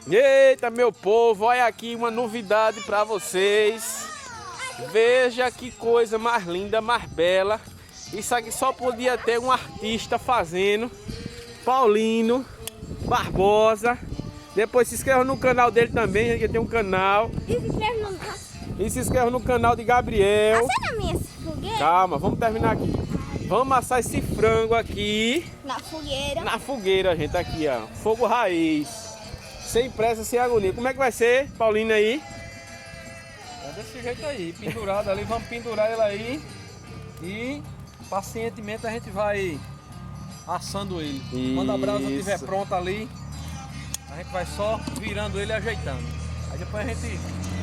Eita, meu povo, olha aqui uma novidade para vocês. Veja que coisa mais linda, mais bela. Isso aqui só podia ter um artista fazendo. Paulino Barbosa. Depois se inscreva no canal dele também, ele tem um canal. E se inscreva no canal de Gabriel. Assa na minha fogueira? Calma, vamos terminar aqui. Vamos assar esse frango aqui. Na fogueira. Na fogueira, gente, aqui, ó. Fogo raiz. Sem pressa, sem agonia. Como é que vai ser, Paulino, aí? É desse jeito aí, pendurado ali. Vamos pendurar ele aí. E pacientemente a gente vai assando ele. Quando a brasa estiver pronta ali, a gente vai só virando ele e ajeitando. Aí depois a gente...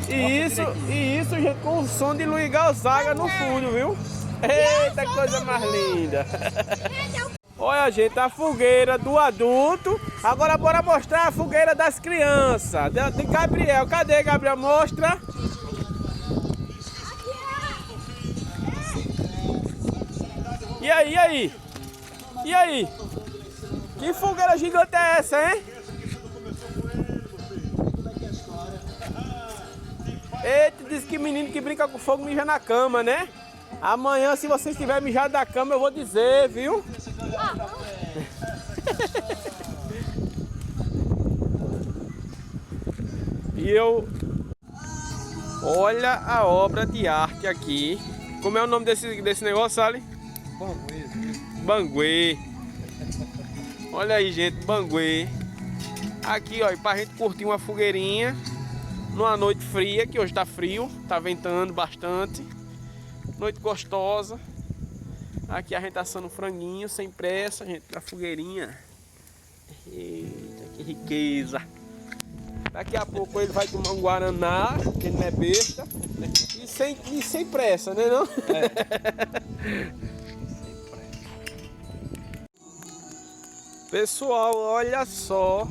E isso, gente, com o som de Luiz Gonzaga no fundo, viu? Eita, coisa mais linda! Olha, gente, a fogueira do adulto. Agora bora mostrar a fogueira das crianças. De Gabriel. Cadê, Gabriel? Mostra. E aí, e aí? E aí? Que fogueira gigante é essa, hein? Eita, diz que menino que brinca com fogo mija na cama, né? Amanhã, se você estiver mijado da cama, eu vou dizer, viu? E eu... Olha a obra de arte aqui. Como é o nome desse negócio, Sally? Banguê. Banguê. Olha aí, gente, banguê. Aqui, ó, pra gente curtir uma fogueirinha numa noite fria, que hoje tá frio, tá ventando bastante. Noite gostosa. Aqui a gente assando um franguinho sem pressa, gente, na fogueirinha. Eita, que riqueza. Daqui a pouco ele vai tomar um guaraná, que ele não é besta. E sem pressa, né não? Pessoal, olha só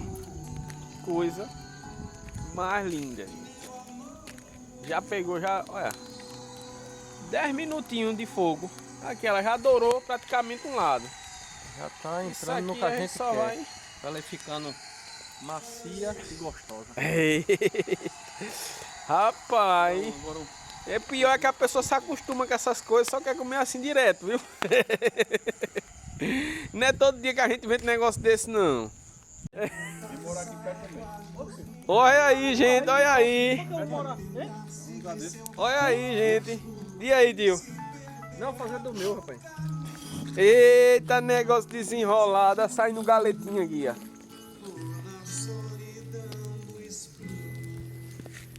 coisa mais linda, gente. Já pegou, olha, 10 minutinhos de fogo. Aqui ela já dourou praticamente um lado. Já tá entrando no que a gente só quer. Ela ir ficando macia e gostosa. Rapaz, é pior que a pessoa se acostuma com essas coisas, só quer comer assim direto, viu? Não é todo dia que a gente vê um negócio desse, não. Olha aí, gente, olha aí. Olha aí, gente. E aí, Dio? Não, fazer do meu, rapaz. Eita, negócio desenrolado, saindo galetinha aqui, ó.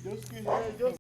Deus quiser, Deus